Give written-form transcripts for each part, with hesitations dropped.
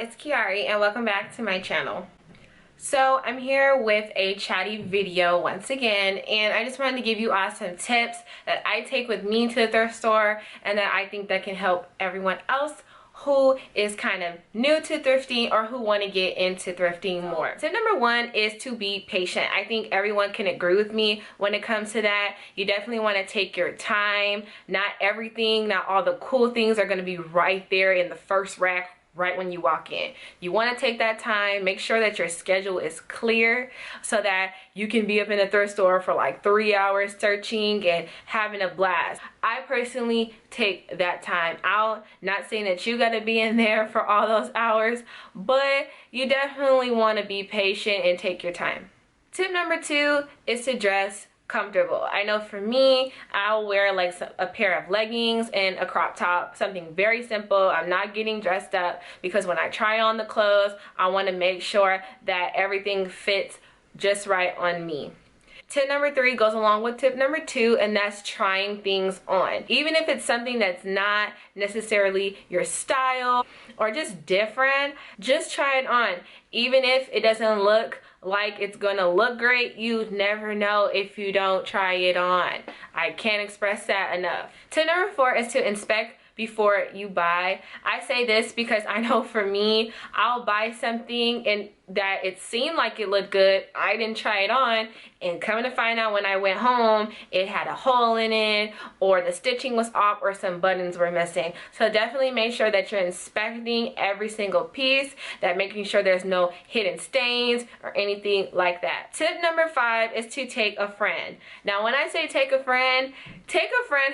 it's Kiari and welcome back to my channel. So I'm here with a chatty video once again, and I just wanted to give you all some tips that I take with me to the thrift store and that I think that can help everyone else who is kind of new to thrifting or who want to get into thrifting more. Tip number one is to be patient. I think everyone can agree with me when it comes to that. You definitely want to take your time. Not all the cool things are going to be right there in the first rack right when you walk in. You want to take that time, make sure that your schedule is clear so that you can be up in the thrift store for like 3 hours searching and having a blast. I personally take that time out. Not saying that you got to be in there for all those hours, but you definitely want to be patient and take your time. Tip number two is to dress comfortable. I know for me, I'll wear like a pair of leggings and a crop top, something very simple. I'm not getting dressed up because when I try on the clothes, I want to make sure that everything fits just right on me. Tip number three goes along with tip number two, and that's trying things on. Even if it's something that's not necessarily your style or just different, just try it on. Even if it doesn't look like it's gonna look great, you never know if you don't try it on. I can't express that enough. Tip number four is to inspect before you buy. I say this because I know for me, I'll buy something and that it seemed like it looked good. I didn't try it on, and coming to find out when I went home, it had a hole in it, or the stitching was off, or some buttons were missing. So definitely make sure that you're inspecting every single piece, that making sure there's no hidden stains or anything like that. Tip number five is to take a friend. Now when I say take a friend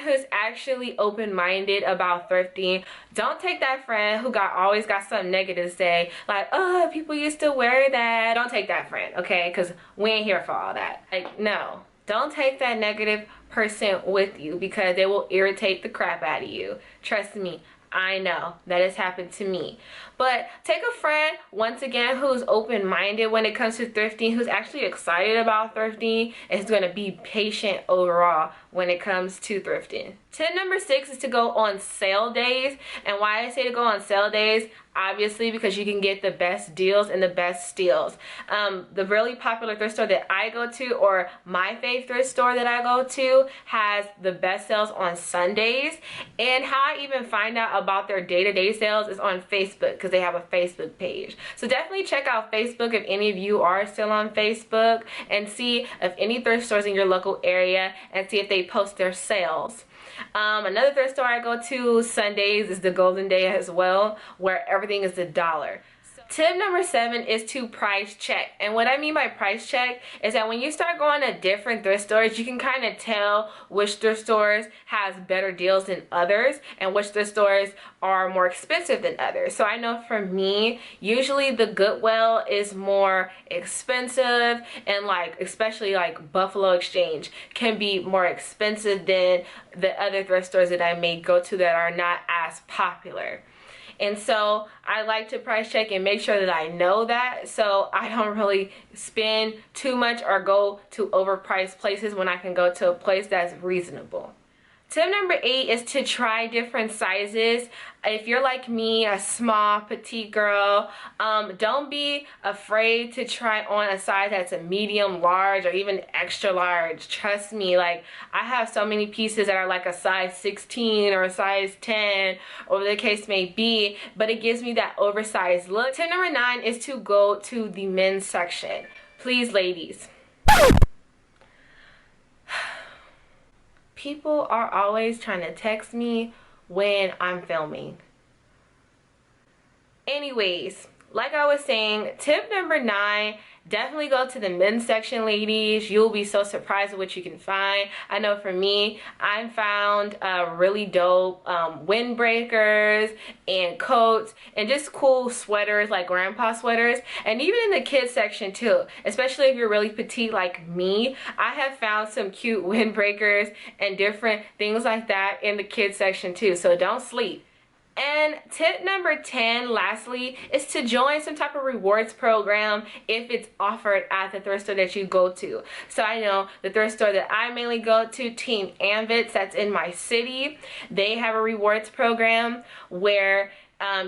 who's actually open-minded about thrifting. Don't take that friend who always got something negative to say, like, oh, people used to wear that. Don't take that friend, okay? Because we ain't here for all that. Like, no. Don't take that negative person with you because they will irritate the crap out of you. Trust me. I know that has happened to me. But take a friend, once again, who's open-minded when it comes to thrifting, who's actually excited about thrifting, and who's going to be patient overall when it comes to thrifting. Tip number six is to go on sale days. And why I say to go on sale days, obviously because you can get the best deals and the best steals. The really popular thrift store that I go to, or my fave thrift store that I go to, has the best sales on Sundays. And how I even find out about their day-to-day sales is on Facebook, because they have a Facebook page. So definitely check out Facebook if any of you are still on Facebook, and see if any thrift stores in your local area, and see if they post their sales. Another thrift store I go to Sundays is the Golden Day as well, where everything is $1. Tip number seven is to price check. And what I mean by price check is that when you start going to different thrift stores, you can kind of tell which thrift stores has better deals than others and which thrift stores are more expensive than others. So I know for me, usually the Goodwill is more expensive, and like especially like Buffalo Exchange can be more expensive than the other thrift stores that I may go to that are not as popular. And so I like to price check and make sure that I know that, so I don't really spend too much or go to overpriced places when I can go to a place that's reasonable. Tip number eight is to try different sizes. If you're like me, a small, petite girl, don't be afraid to try on a size that's a medium, large, or even extra large. Trust me, like, I have so many pieces that are like a size 16 or a size 10, or whatever the case may be, but it gives me that oversized look. Tip number nine is to go to the men's section. Please, ladies. People are always trying to text me when I'm filming. Anyways, like I was saying, tip number nine, definitely go to the men's section, ladies. You'll be so surprised at what you can find. I know for me, I found really dope windbreakers and coats and just cool sweaters, like grandpa sweaters, and even in the kids section too, especially if you're really petite like me. I have found some cute windbreakers and different things like that in the kids section too, so don't sleep. And tip number 10, lastly, is to join some type of rewards program if it's offered at the thrift store that you go to. So I know the thrift store that I mainly go to, Team Anvits, that's in my city, they have a rewards program where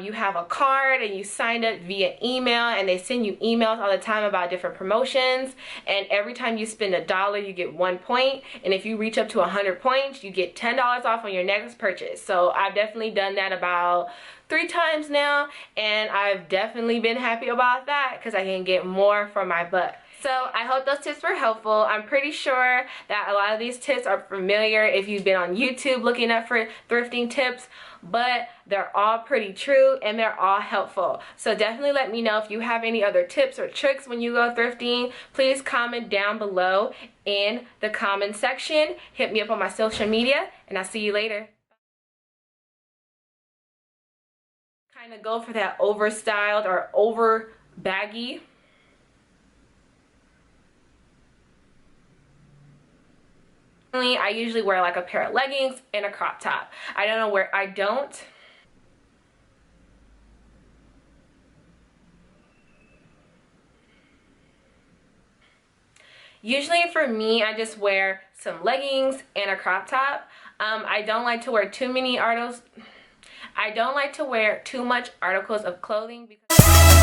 you have a card and you signed up via email, and they send you emails all the time about different promotions, and every time you spend $1 you get 1 point, and if you reach up to 100 points you get $10 off on your next purchase. So I've definitely done that about 3 times now, and I've definitely been happy about that because I can get more for my buck. So I hope those tips were helpful. I'm pretty sure that a lot of these tips are familiar if you've been on YouTube looking up for thrifting tips, but they're all pretty true and they're all helpful. So definitely let me know if you have any other tips or tricks when you go thrifting. Please comment down below in the comment section. Hit me up on my social media, and I'll see you later. Kind of go for that overstyled or over baggy. I usually wear like a pair of leggings and a crop top. I don't know where I don't. Usually for me, I just wear some leggings and a crop top. I don't like to wear too many articles. I don't like to wear too much articles of clothing because